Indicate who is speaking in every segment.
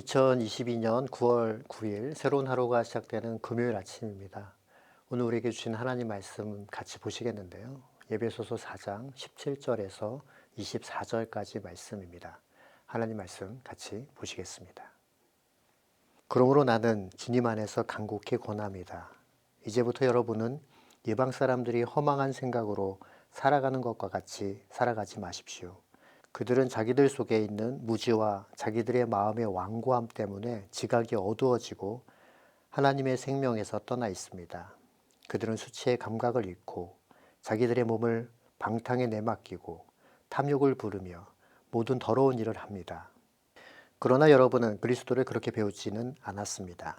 Speaker 1: 2022년 9월 9일 새로운 하루가 시작되는 금요일 아침입니다. 오늘 우리에게 주신 하나님 말씀 같이 보시겠는데요. 에베소서 4장 17절에서 24절까지 말씀입니다. 하나님 말씀 같이 보시겠습니다. 그러므로 나는 주님 안에서 간곡히 권합니다. 이제부터 여러분은 이방 사람들이 허망한 생각으로 살아가는 것과 같이 살아가지 마십시오. 그들은 자기들 속에 있는 무지와 자기들의 마음의 완고함 때문에 지각이 어두워지고 하나님의 생명에서 떠나 있습니다. 그들은 수치의 감각을 잃고 자기들의 몸을 방탕에 내맡기고 탐욕을 부르며 모든 더러운 일을 합니다. 그러나 여러분은 그리스도를 그렇게 배우지는 않았습니다.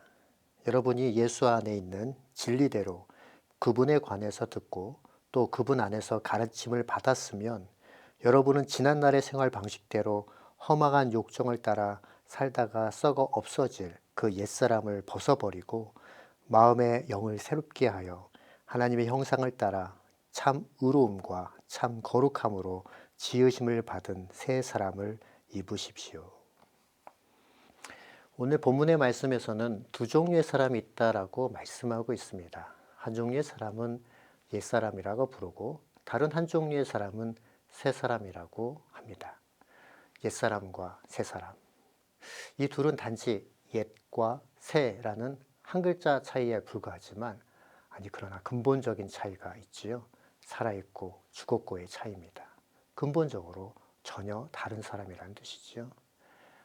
Speaker 1: 여러분이 예수 안에 있는 진리대로 그분에 관해서 듣고 또 그분 안에서 가르침을 받았으면 여러분은 지난날의 생활 방식대로 허망한 욕정을 따라 살다가 썩어 없어질 그 옛사람을 벗어버리고 마음의 영을 새롭게 하여 하나님의 형상을 따라 참 의로움과 참 거룩함으로 지으심을 받은 새 사람을 입으십시오. 오늘 본문의 말씀에서는 두 종류의 사람이 있다라고 말씀하고 있습니다. 한 종류의 사람은 옛사람이라고 부르고 다른 한 종류의 사람은 새 사람이라고 합니다. 옛사람과 새사람. 이 둘은 단지 옛과 새라는 한 글자 차이에 불과하지만 그러나 근본적인 차이가 있지요. 살아있고 죽었고의 차이입니다. 근본적으로 전혀 다른 사람이라는 뜻이지요.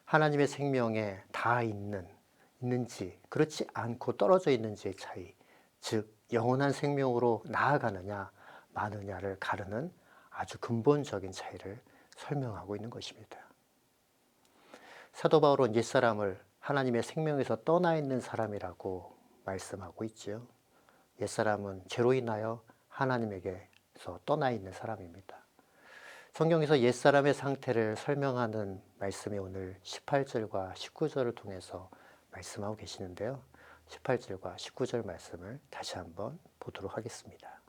Speaker 1: 하나님의 생명에 다 있는지 그렇지 않고 떨어져 있는지의 차이, 즉 영원한 생명으로 나아가느냐 마느냐를 가르는 아주 근본적인 차이를 설명하고 있는 것입니다. 사도 바울은 옛사람을 하나님의 생명에서 떠나 있는 사람이라고 말씀하고 있지요. 옛사람은 죄로 인하여 하나님에게서 떠나 있는 사람입니다. 성경에서 옛사람의 상태를 설명하는 말씀이 오늘 18절과 19절을 통해서 말씀하고 계시는데요. 18절과 19절 말씀을 다시 한번 보도록 하겠습니다.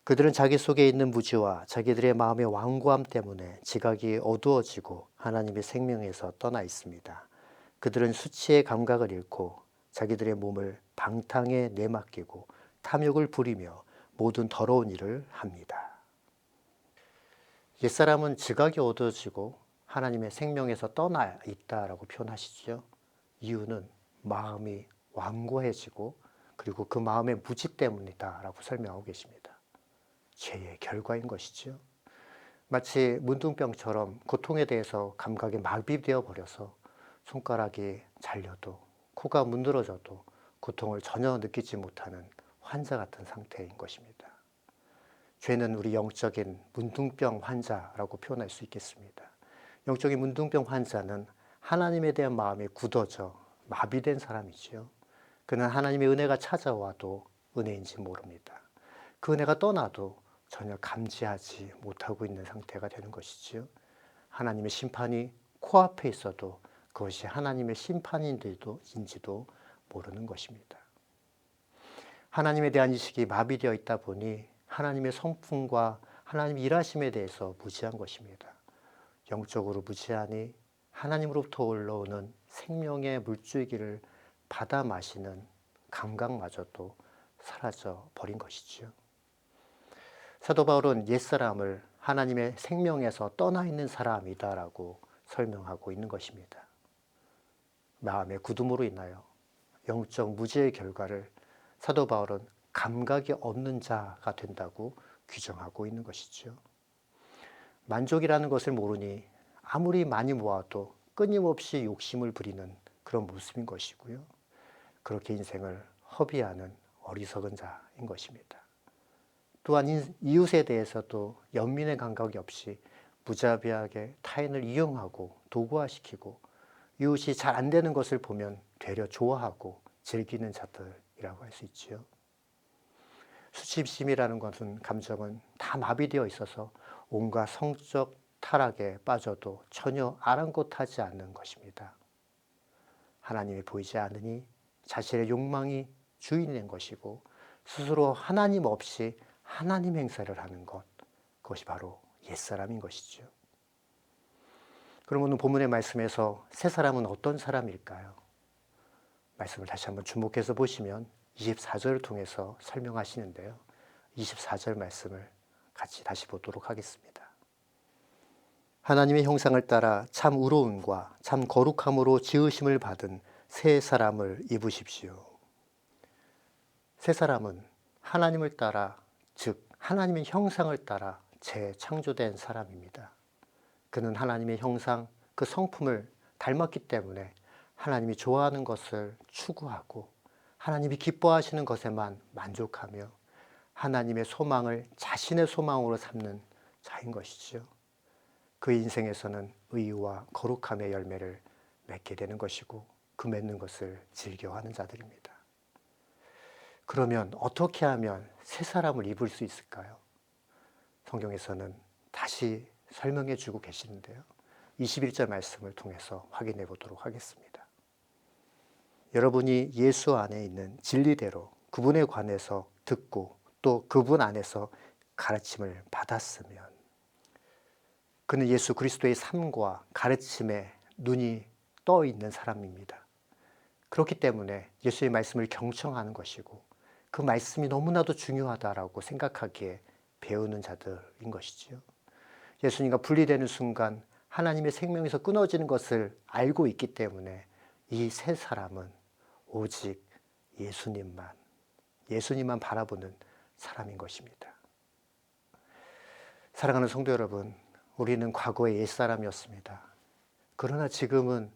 Speaker 1: 그들은 자기 속에 있는 무지와 자기들의 마음의 완고함 때문에 지각이 어두워지고 하나님의 생명에서 떠나 있습니다. 그들은 수치의 감각을 잃고 자기들의 몸을 방탕에 내맡기고 탐욕을 부리며 모든 더러운 일을 합니다. 옛사람은 지각이 어두워지고 하나님의 생명에서 떠나 있다라고 표현하시죠. 이유는 마음이 완고해지고 그리고 그 마음의 무지 때문이다라고 설명하고 계십니다. 죄의 결과인 것이죠. 마치 문둥병처럼 고통에 대해서 감각이 마비되어 버려서 손가락이 잘려도 코가 문드러져도 고통을 전혀 느끼지 못하는 환자 같은 상태인 것입니다. 죄는 우리 영적인 문둥병 환자라고 표현할 수 있겠습니다. 영적인 문둥병 환자는 하나님에 대한 마음이 굳어져 마비된 사람이지요. 그는 하나님의 은혜가 찾아와도 은혜인지 모릅니다. 그 은혜가 떠나도 전혀 감지하지 못하고 있는 상태가 되는 것이지요. 하나님의 심판이 코앞에 있어도 그것이 하나님의 심판인지도 모르는 것입니다. 하나님에 대한 인식이 마비되어 있다 보니 하나님의 성품과 하나님의 일하심에 대해서 무지한 것입니다. 영적으로 무지하니 하나님으로부터 올라오는 생명의 물줄기를 받아 마시는 감각마저도 사라져 버린 것이지요. 사도 바울은 옛사람을 하나님의 생명에서 떠나 있는 사람이다라고 설명하고 있는 것입니다. 마음의 굳음으로 인하여 영적 무지의 결과를 사도 바울은 감각이 없는 자가 된다고 규정하고 있는 것이죠. 만족이라는 것을 모르니 아무리 많이 모아도 끊임없이 욕심을 부리는 그런 모습인 것이고요. 그렇게 인생을 허비하는 어리석은 자인 것입니다. 또한 이웃에 대해서도 연민의 감각이 없이 무자비하게 타인을 이용하고 도구화시키고 이웃이 잘 안 되는 것을 보면 되려 좋아하고 즐기는 자들이라고 할 수 있지요. 수치심이라는 것은 감정은 다 마비되어 있어서 온갖 성적 타락에 빠져도 전혀 아랑곳하지 않는 것입니다. 하나님이 보이지 않으니 자신의 욕망이 주인인 것이고 스스로 하나님 없이 하나님 행사를 하는 것, 그것이 바로 옛사람인 것이죠. 그럼 오늘 본문의 말씀에서 새 사람은 어떤 사람일까요? 말씀을 다시 한번 주목해서 보시면 24절을 통해서 설명하시는데요. 24절 말씀을 같이 다시 보도록 하겠습니다. 하나님의 형상을 따라 참 의로움과 참 거룩함으로 지으심을 받은 새 사람을 입으십시오. 새 사람은 하나님을 따라, 즉 하나님의 형상을 따라 재창조된 사람입니다. 그는 하나님의 형상, 그 성품을 닮았기 때문에 하나님이 좋아하는 것을 추구하고 하나님이 기뻐하시는 것에만 만족하며 하나님의 소망을 자신의 소망으로 삼는 자인 것이죠. 그 인생에서는 의와 거룩함의 열매를 맺게 되는 것이고 그 맺는 것을 즐겨하는 자들입니다. 그러면 어떻게 하면 새 사람을 입을 수 있을까요? 성경에서는 다시 설명해 주고 계시는데요. 21절 말씀을 통해서 확인해 보도록 하겠습니다. 여러분이 예수 안에 있는 진리대로 그분에 관해서 듣고 또 그분 안에서 가르침을 받았으면 그는 예수 그리스도의 삶과 가르침에 눈이 떠 있는 사람입니다. 그렇기 때문에 예수의 말씀을 경청하는 것이고 그 말씀이 너무나도 중요하다라고 생각하기에 배우는 자들인 것이지요. 예수님과 분리되는 순간 하나님의 생명에서 끊어지는 것을 알고 있기 때문에 이 세 사람은 오직 예수님만 바라보는 사람인 것입니다. 사랑하는 성도 여러분, 우리는 과거의 옛사람이었습니다. 그러나 지금은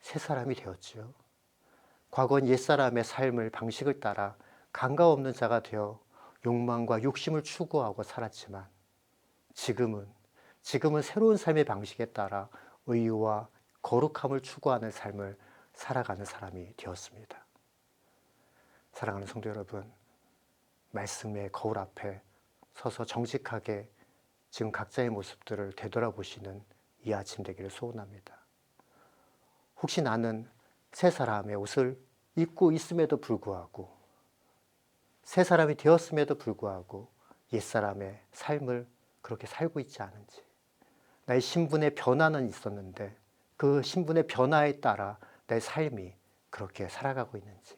Speaker 1: 새 사람이 되었지요. 과거는 옛사람의 삶을 방식을 따라 감각 없는 자가 되어 욕망과 욕심을 추구하고 살았지만 지금은 새로운 삶의 방식에 따라 의와 거룩함을 추구하는 삶을 살아가는 사람이 되었습니다. 사랑하는 성도 여러분, 말씀의 거울 앞에 서서 정직하게 지금 각자의 모습들을 되돌아보시는 이 아침 되기를 소원합니다. 혹시 나는 새 사람의 옷을 입고 있음에도 불구하고 새 사람이 되었음에도 불구하고 옛사람의 삶을 그렇게 살고 있지 않은지, 나의 신분의 변화는 있었는데 그 신분의 변화에 따라 내 삶이 그렇게 살아가고 있는지,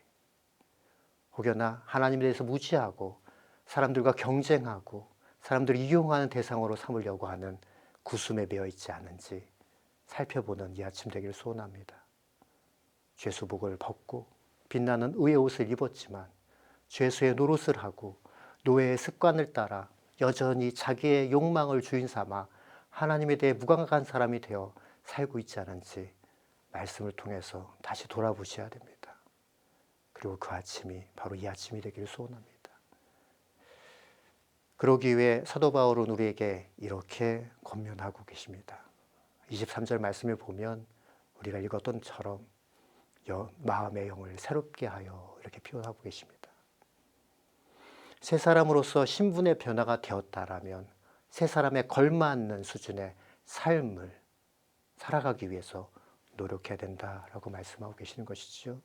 Speaker 1: 혹여나 하나님에 대해서 무지하고 사람들과 경쟁하고 사람들을 이용하는 대상으로 삼으려고 하는 구슴에 매여 있지 않은지 살펴보는 이 아침 되기를 소원합니다. 죄수복을 벗고 빛나는 의의 옷을 입었지만 죄수의 노릇을 하고 노예의 습관을 따라 여전히 자기의 욕망을 주인 삼아 하나님에 대해 무감각한 사람이 되어 살고 있지 않은지 말씀을 통해서 다시 돌아보셔야 됩니다. 그리고 그 아침이 바로 이 아침이 되기를 소원합니다. 그러기 위해 사도 바울은 우리에게 이렇게 권면하고 계십니다. 23절 말씀을 보면 우리가 읽었던 처럼 마음의 영을 새롭게 하여 이렇게 표현하고 계십니다. 새 사람으로서 신분의 변화가 되었다라면 새 사람에 걸맞는 수준의 삶을 살아가기 위해서 노력해야 된다라고 말씀하고 계시는 것이죠.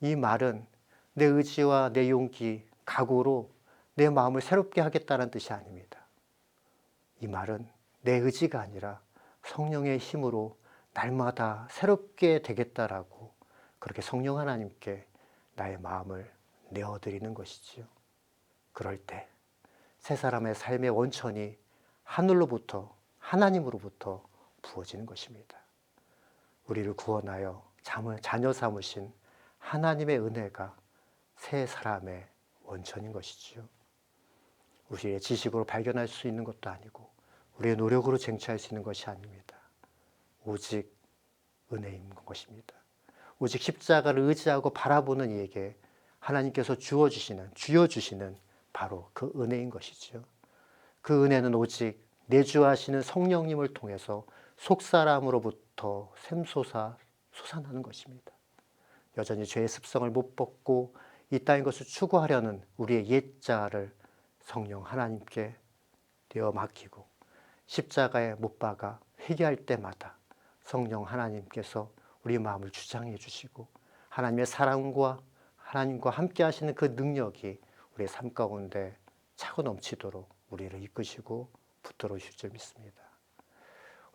Speaker 1: 이 말은 내 의지와 내 용기, 각오로 내 마음을 새롭게 하겠다는 뜻이 아닙니다. 이 말은 내 의지가 아니라 성령의 힘으로 날마다 새롭게 되겠다라고 그렇게 성령 하나님께 나의 마음을 내어드리는 것이지요. 그럴 때 새 사람의 삶의 원천이 하늘로부터 하나님으로부터 부어지는 것입니다. 우리를 구원하여 자녀 삼으신 하나님의 은혜가 새 사람의 원천인 것이지요. 우리의 지식으로 발견할 수 있는 것도 아니고 우리의 노력으로 쟁취할 수 있는 것이 아닙니다. 오직 은혜인 것입니다. 오직 십자가를 의지하고 바라보는 이에게 하나님께서 주어주시는 바로 그 은혜인 것이지요. 그 은혜는 오직 내주하시는 성령님을 통해서 속사람으로부터 샘솟아 솟아나는 것입니다. 여전히 죄의 습성을 못 벗고 이 땅의 것을 추구하려는 우리의 옛자를 성령 하나님께 내어 맡기고 십자가에 못 박아 회개할 때마다 성령 하나님께서 우리 마음을 주장해 주시고 하나님의 사랑과 하나님과 함께 하시는 그 능력이 우리의 삶 가운데 차고 넘치도록 우리를 이끄시고 붙들어 주실 줄 믿습니다.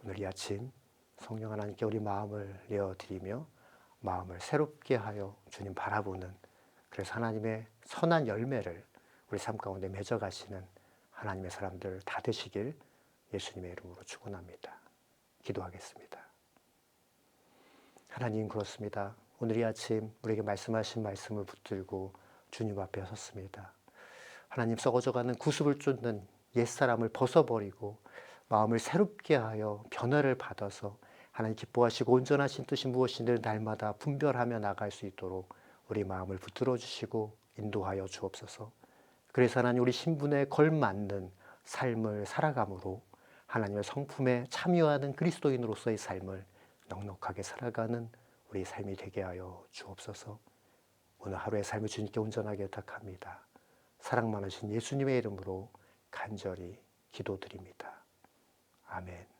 Speaker 1: 오늘 이 아침 성령 하나님께 우리 마음을 내어드리며 마음을 새롭게 하여 주님 바라보는, 그래서 하나님의 선한 열매를 우리 삶 가운데 맺어가시는 하나님의 사람들 다 되시길 예수님의 이름으로 축원합니다. 기도하겠습니다. 하나님, 그렇습니다. 오늘 이 아침 우리에게 말씀하신 말씀을 붙들고 주님 앞에 섰습니다. 하나님, 썩어져가는 구습을 쫓는 옛사람을 벗어버리고 마음을 새롭게 하여 변화를 받아서 하나님 기뻐하시고 온전하신 뜻이 무엇인지를 날마다 분별하며 나갈 수 있도록 우리 마음을 붙들어 주시고 인도하여 주옵소서. 그래서 하나님, 우리 신분에 걸맞는 삶을 살아감으로 하나님의 성품에 참여하는 그리스도인으로서의 삶을 넉넉하게 살아가는 우리 삶이 되게 하여 주옵소서. 오늘 하루의 삶을 주님께 온전하게 부탁합니다. 사랑 많으신 예수님의 이름으로 간절히 기도드립니다. 아멘.